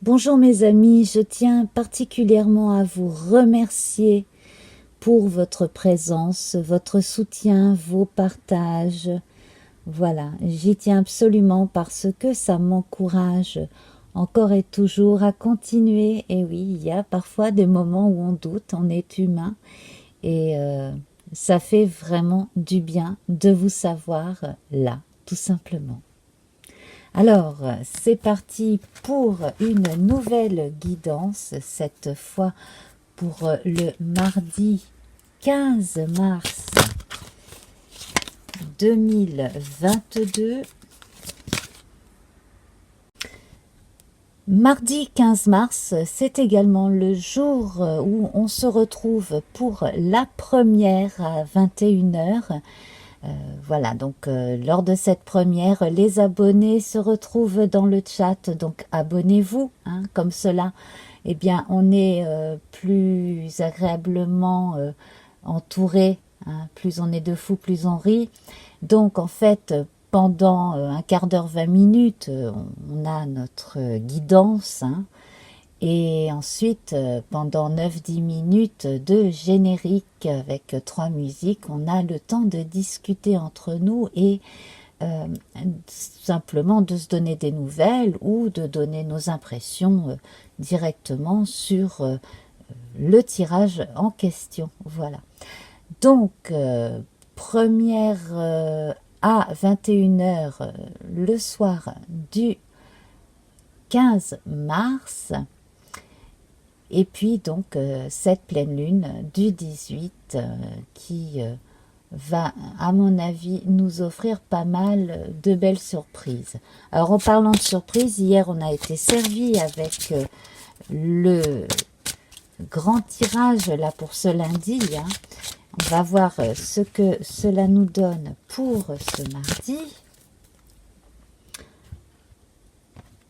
Bonjour mes amis, je tiens particulièrement à vous remercier pour votre présence, votre soutien, vos partages. Voilà, j'y tiens absolument parce que ça m'encourage encore et toujours à continuer. Et oui, il y a parfois des moments où on doute, on est humain et ça fait vraiment du bien de vous savoir là, tout simplement. Alors, c'est parti pour une nouvelle guidance, cette fois pour le mardi 15 mars 2022. Mardi 15 mars, c'est également le jour où on se retrouve pour la première à 21h. Voilà, donc lors de cette première, les abonnés se retrouvent dans le chat, donc abonnez-vous, hein, comme cela, eh bien, on est plus agréablement entouré, hein, plus on est de fous, plus on rit. Donc, en fait, pendant un quart d'heure, 20 minutes, on a notre guidance, hein, et ensuite, pendant 9-10 minutes de générique avec 3 musiques, on a le temps de discuter entre nous et simplement de se donner des nouvelles ou de donner nos impressions directement sur le tirage en question. Voilà. Donc, première à 21h le soir du 15 mars. Et puis donc cette pleine lune du 18 qui va, à mon avis, nous offrir pas mal de belles surprises. Alors en parlant de surprises, hier on a été servi avec le grand tirage là pour ce lundi. Hein. On va voir ce que cela nous donne pour ce mardi.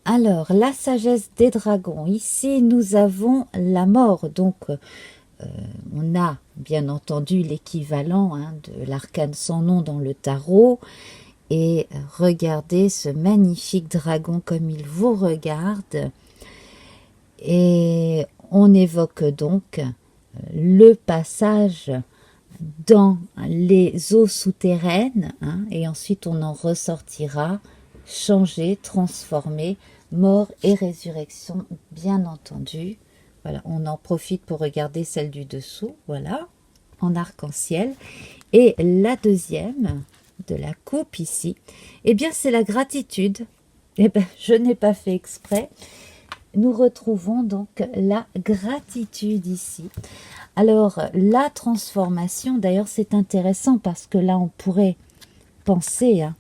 Alors, la sagesse des dragons. Ici, nous avons la mort. Donc, on a bien entendu l'équivalent, hein, de l'arcane sans nom dans le tarot. Et regardez ce magnifique dragon comme il vous regarde. Et on évoque donc le passage dans les eaux souterraines. Hein, et ensuite, on en ressortira changé, transformé, mort et résurrection, bien entendu. Voilà, on en profite pour regarder celle du dessous, voilà, en arc-en-ciel. Et la deuxième de la coupe ici, eh bien c'est la gratitude. Eh bien, je n'ai pas fait exprès. Nous retrouvons donc la gratitude ici. Alors, la transformation, d'ailleurs c'est intéressant parce que là on pourrait penser, hein,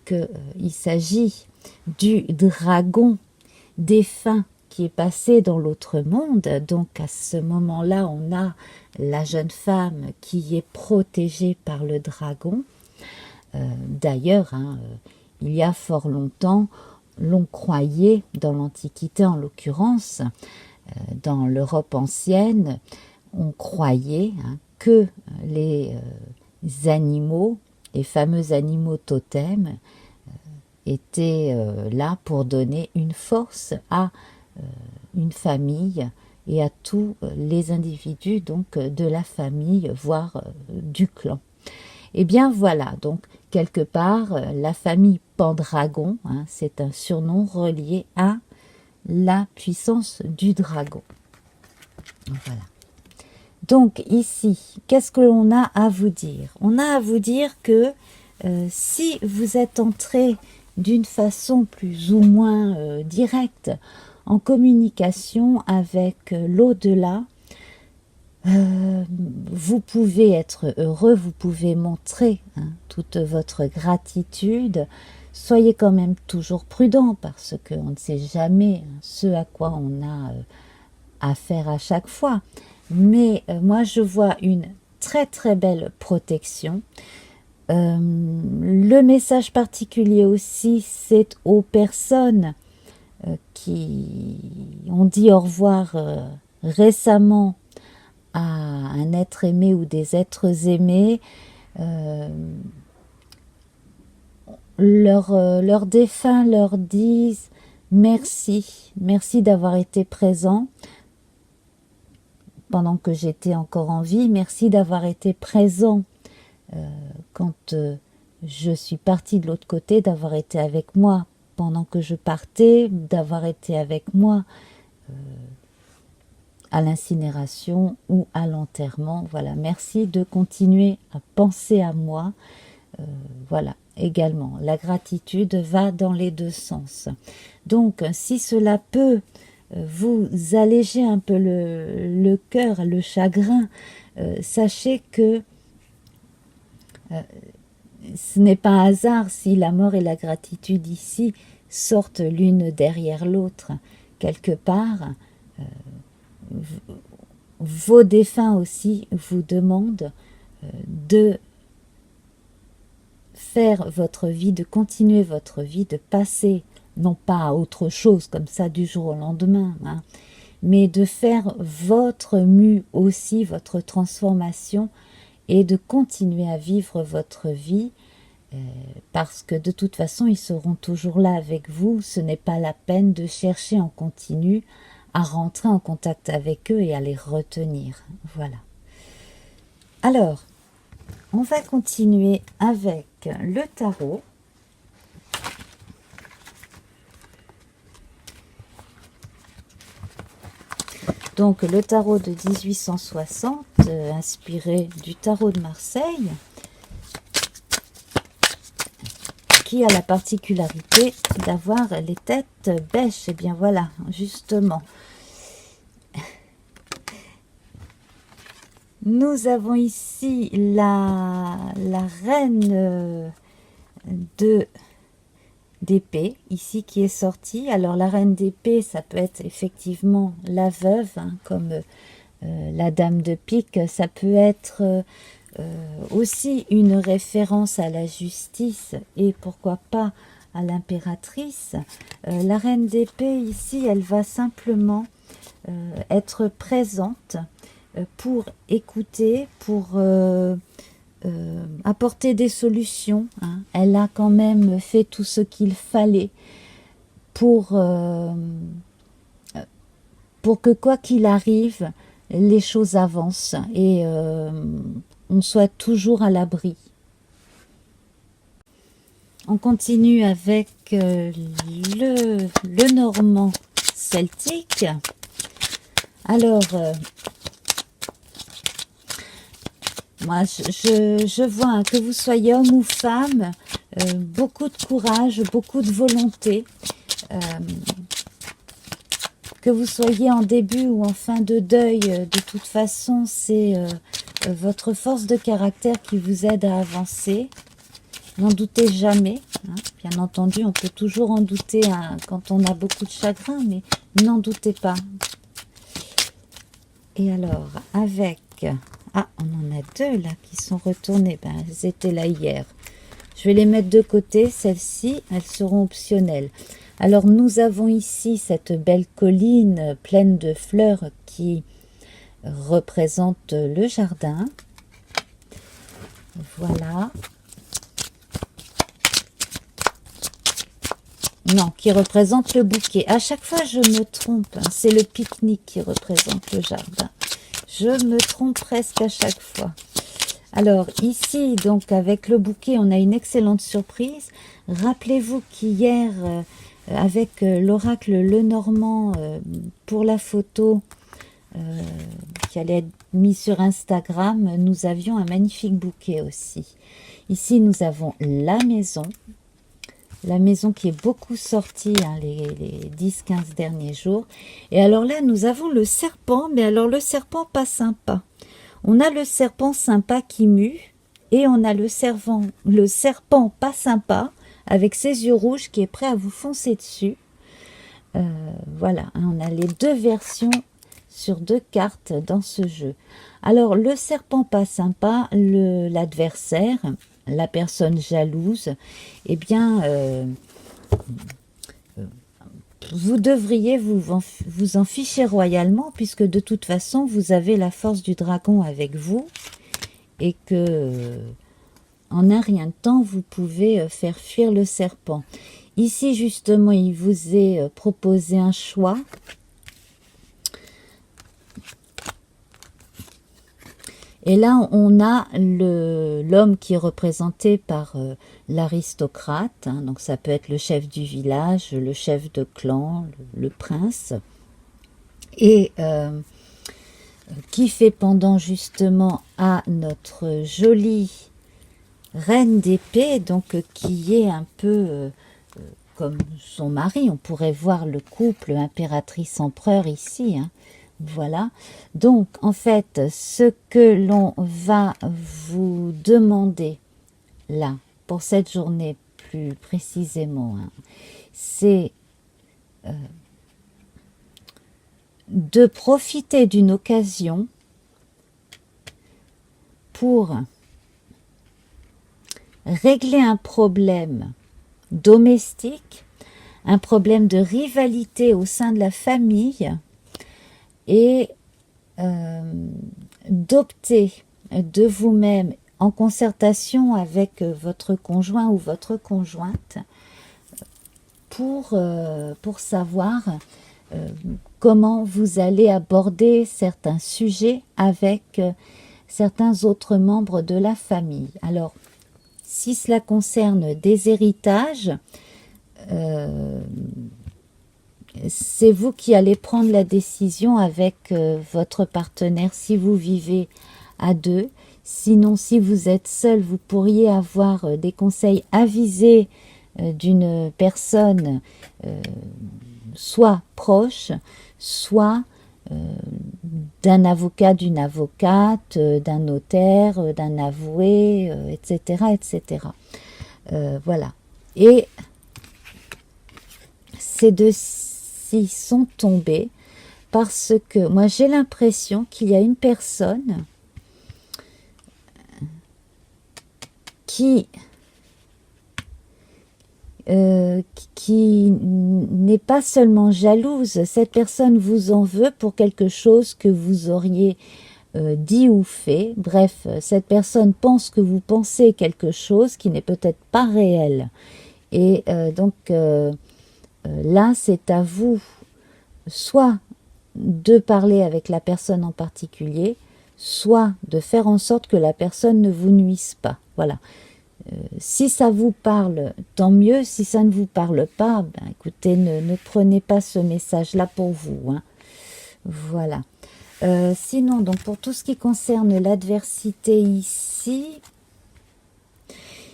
qu'il s'agit du dragon défunt qui est passé dans l'autre monde. Donc à ce moment-là, on a la jeune femme qui est protégée par le dragon. D'ailleurs, hein, il y a fort longtemps, l'on croyait, dans l'Antiquité en l'occurrence, dans l'Europe ancienne, on croyait, hein, que les animaux, les fameux animaux totems, étaient là pour donner une force à une famille et à tous les individus donc de la famille, voire du clan. Et bien voilà, donc quelque part, la famille Pendragon, hein, c'est un surnom relié à la puissance du dragon. Voilà. Donc ici, qu'est-ce que l'on a à vous dire? On a à vous dire que si vous êtes entré d'une façon plus ou moins directe en communication avec l'au-delà, vous pouvez être heureux, vous pouvez montrer, hein, toute votre gratitude. Soyez quand même toujours prudent parce qu'on ne sait jamais ce à quoi on a affaire à chaque fois. Mais moi je vois une très très belle protection. Le message particulier aussi, c'est aux personnes qui ont dit au revoir récemment à un être aimé ou des êtres aimés. Leurs défunts leur disent Merci, merci d'avoir été présent pendant que j'étais encore en vie. Merci d'avoir été présent quand je suis partie de l'autre côté, d'avoir été avec moi pendant que je partais, d'avoir été avec moi à l'incinération ou à l'enterrement. Voilà, merci de continuer à penser à moi. Voilà, également, la gratitude va dans les deux sens. Donc, si cela peut vous alléger un peu le cœur, le chagrin, sachez que ce n'est pas un hasard si la mort et la gratitude ici sortent l'une derrière l'autre. Quelque part, vos défunts aussi vous demandent de faire votre vie, de continuer votre vie, de passer, non pas à autre chose comme ça du jour au lendemain, hein, mais de faire votre mue aussi, votre transformation, et de continuer à vivre votre vie, parce que de toute façon, ils seront toujours là avec vous. Ce n'est pas la peine de chercher en continu à rentrer en contact avec eux et à les retenir. Voilà. Alors, on va continuer avec le tarot. Donc, le tarot de 1860, inspiré du tarot de Marseille, qui a la particularité d'avoir les têtes bêches. Et bien voilà, justement. Nous avons ici la reine d'épée, ici qui est sortie. Alors la reine d'épée, ça peut être effectivement la veuve, hein, comme la dame de pique. Ça peut être aussi une référence à la justice et pourquoi pas à l'impératrice. La reine d'épée ici, elle va simplement être présente pour écouter, pour apporter des solutions, hein. Elle a quand même fait tout ce qu'il fallait pour que quoi qu'il arrive, les choses avancent et on soit toujours à l'abri. On continue avec le normand celtique. Alors, moi, je vois, hein, que vous soyez homme ou femme, beaucoup de courage, beaucoup de volonté, que vous soyez en début ou en fin de deuil, de toute façon, c'est votre force de caractère qui vous aide à avancer. N'en doutez jamais, hein. Bien entendu, on peut toujours en douter, hein, quand on a beaucoup de chagrin, mais n'en doutez pas. Et alors, avec... Ah, on en a deux là qui sont retournées. Ben, elles étaient là hier. Je vais les mettre de côté. Celles-ci, elles seront optionnelles. Alors, nous avons ici cette belle colline pleine de fleurs qui représente le jardin. Voilà. Non, qui représente le bouquet. À chaque fois, je me trompe. Hein, c'est le pique-nique qui représente le jardin. Je me trompe presque à chaque fois. Alors, ici, donc, avec le bouquet, on a une excellente surprise. Rappelez-vous qu'hier, avec l'oracle Lenormand, pour la photo qui allait être mise sur Instagram, nous avions un magnifique bouquet aussi. Ici, nous avons la maison. La maison qui est beaucoup sortie, hein, les 10-15 derniers jours. Et alors là, nous avons le serpent, mais alors le serpent pas sympa. On a le serpent sympa qui mue, et on a le serpent pas sympa, avec ses yeux rouges, qui est prêt à vous foncer dessus. Voilà, hein, on a les deux versions sur deux cartes dans ce jeu. Alors, le serpent pas sympa, l'adversaire... la personne jalouse, eh bien, vous devriez vous en ficher royalement, puisque de toute façon, vous avez la force du dragon avec vous, et que en un rien de temps, vous pouvez faire fuir le serpent. Ici, justement, il vous est proposé un choix. Et là, on a l'homme qui est représenté par l'aristocrate. Hein, donc, ça peut être le chef du village, le chef de clan, le prince. Et qui fait pendant justement à notre jolie reine d'épée, donc qui est un peu comme son mari. On pourrait voir le couple impératrice-empereur ici, hein. Voilà, donc en fait, ce que l'on va vous demander là, pour cette journée plus précisément, hein, c'est de profiter d'une occasion pour régler un problème domestique, un problème de rivalité au sein de la famille, et d'opter de vous-même en concertation avec votre conjoint ou votre conjointe pour savoir comment vous allez aborder certains sujets avec certains autres membres de la famille. Alors, si cela concerne des héritages, c'est vous qui allez prendre la décision avec votre partenaire si vous vivez à deux. Sinon, si vous êtes seul, vous pourriez avoir des conseils avisés d'une personne soit proche, soit d'un avocat, d'une avocate, d'un notaire, d'un avoué, etc., etc. Voilà. Et ces deux-ci sont tombés parce que moi j'ai l'impression qu'il y a une personne qui n'est pas seulement jalouse, cette personne vous en veut pour quelque chose que vous auriez dit ou fait. Bref, cette personne pense que vous pensez quelque chose qui n'est peut-être pas réel. Et donc là, c'est à vous soit de parler avec la personne en particulier, soit de faire en sorte que la personne ne vous nuise pas. Voilà. Si ça vous parle, tant mieux. Si ça ne vous parle pas, ben, écoutez, ne prenez pas ce message-là pour vous, hein. Voilà. Sinon, donc pour tout ce qui concerne l'adversité ici,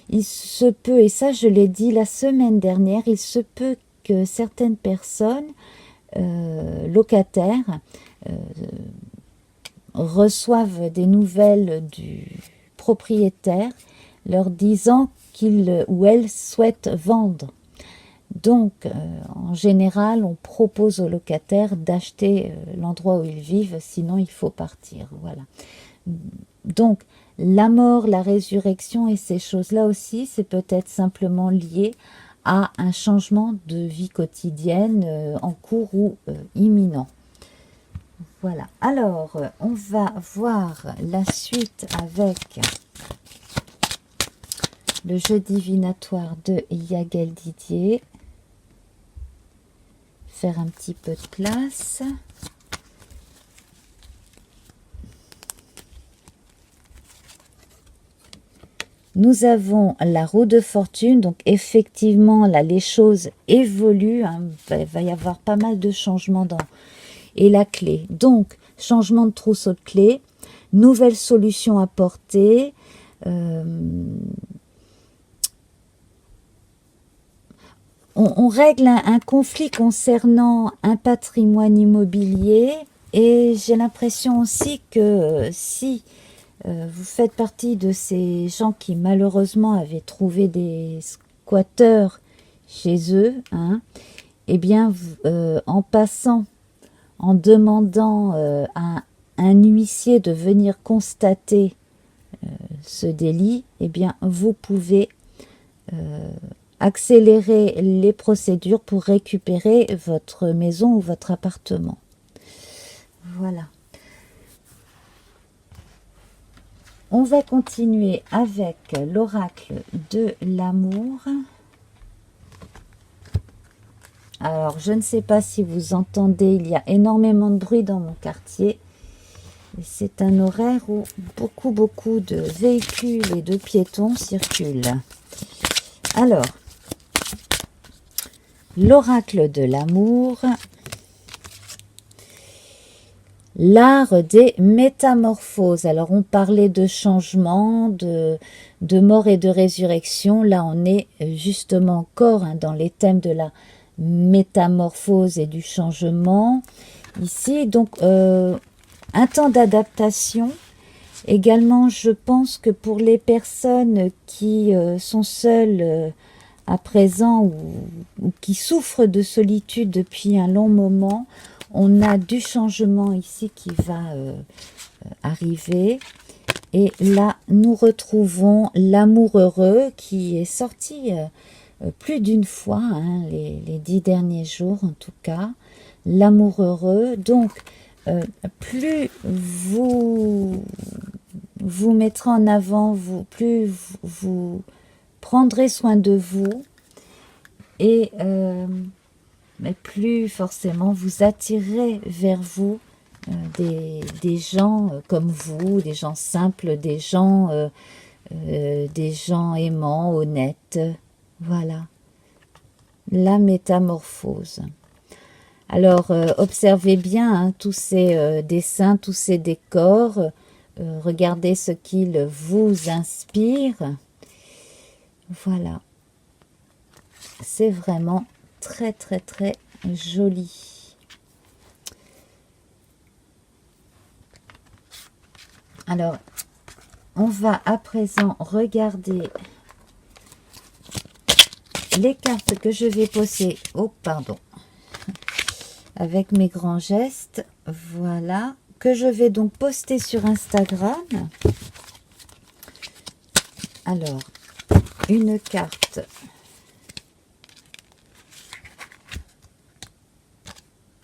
il se peut, et ça je l'ai dit la semaine dernière, il se peut que certaines personnes locataires reçoivent des nouvelles du propriétaire leur disant qu'il ou elle souhaite vendre. Donc, en général, on propose aux locataires d'acheter l'endroit où ils vivent, sinon il faut partir. Voilà. Donc, la mort, la résurrection et ces choses-là aussi, c'est peut-être simplement lié à un changement de vie quotidienne en cours ou imminent. Voilà. Alors, on va voir la suite avec le jeu divinatoire de Yael Didier. Faire un petit peu de place. Nous avons la roue de fortune, donc effectivement là les choses évoluent, hein, il va y avoir pas mal de changements dans... Et la clé, donc changement de trousseau de clés, nouvelle solution apportée, on règle un conflit concernant un patrimoine immobilier, et j'ai l'impression aussi que si vous faites partie de ces gens qui malheureusement avaient trouvé des squatteurs chez eux, hein, eh bien en passant, en demandant à un huissier de venir constater ce délit, eh bien vous pouvez accélérer les procédures pour récupérer votre maison ou votre appartement. Voilà. On va continuer avec l'oracle de l'amour. Alors, je ne sais pas si vous entendez, il y a énormément de bruit dans mon quartier. C'est un horaire où beaucoup de véhicules et de piétons circulent. Alors, l'oracle de l'amour, l'art des métamorphoses. Alors, on parlait de changement, de mort et de résurrection. Là, on est justement encore dans les thèmes de la métamorphose et du changement. Ici, donc, un temps d'adaptation. Également, je pense que pour les personnes qui sont seules à présent ou qui souffrent de solitude depuis un long moment, on a du changement ici qui va arriver. Et là, nous retrouvons l'amour heureux qui est sorti plus d'une fois, hein, les 10 derniers jours en tout cas. L'amour heureux. Donc, plus vous mettrez en avant, plus vous prendrez soin de vous et mais plus forcément vous attirerez vers vous des gens comme vous, des gens simples, des gens aimants, honnêtes. Voilà, la métamorphose. Alors, observez bien hein, tous ces dessins, tous ces décors. Regardez ce qu'ils vous inspirent. Voilà. C'est vraiment très joli. Alors, on va à présent regarder les cartes que je vais poser. Oh, pardon. Avec mes grands gestes, voilà, que je vais donc poster sur Instagram. Alors, une carte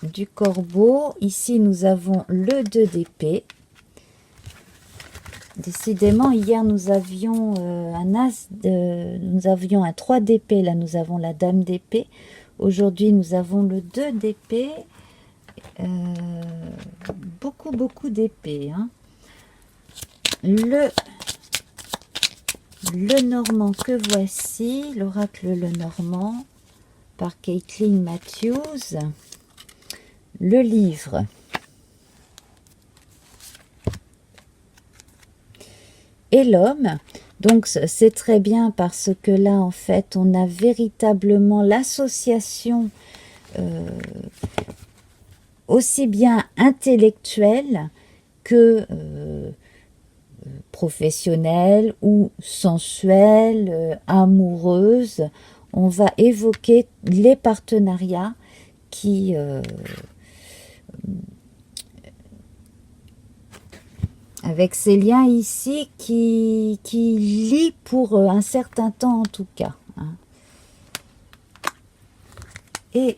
du corbeau. Ici, nous avons le 2 d'épée. Décidément, hier, nous avions nous avions un 3 d'épée. Là, nous avons la dame d'épée. Aujourd'hui, nous avons le 2 d'épée. Beaucoup d'épée. Hein. Le Normand que voici, l'oracle Le Normand, par Caitlin Matthews. Le livre. Et l'homme. Donc, c'est très bien parce que là, en fait, on a véritablement l'association aussi bien intellectuelle que professionnelle ou sensuelle, amoureuse. On va évoquer les partenariats qui avec ces liens ici qui lient pour un certain temps en tout cas. Hein. Et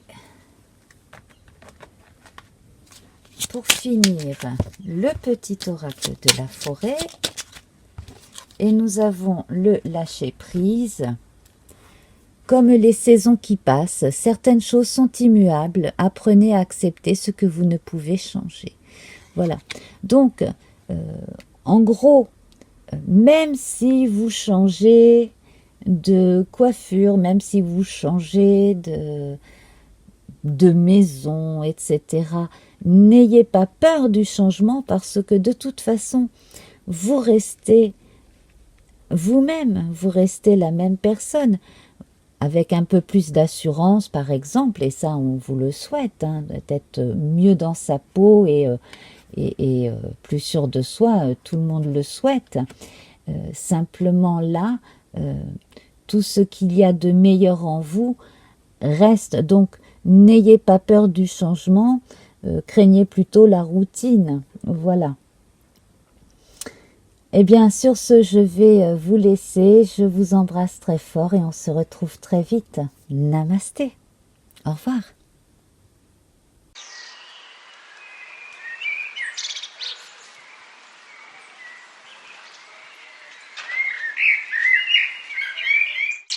pour finir, le petit oracle de la forêt. Et nous avons le lâcher prise. Comme les saisons qui passent, certaines choses sont immuables. Apprenez à accepter ce que vous ne pouvez changer. Voilà. Donc, en gros, même si vous changez de coiffure, même si vous changez de maison, etc., n'ayez pas peur du changement parce que de toute façon, vous restez vous-même, vous restez la même personne. Avec un peu plus d'assurance, par exemple, et ça, on vous le souhaite, hein, d'être mieux dans sa peau et plus sûr de soi, tout le monde le souhaite. Simplement là, tout ce qu'il y a de meilleur en vous reste. Donc, n'ayez pas peur du changement, craignez plutôt la routine. Voilà. Eh bien, sur ce, je vais vous laisser. Je vous embrasse très fort et on se retrouve très vite. Namasté. Au revoir.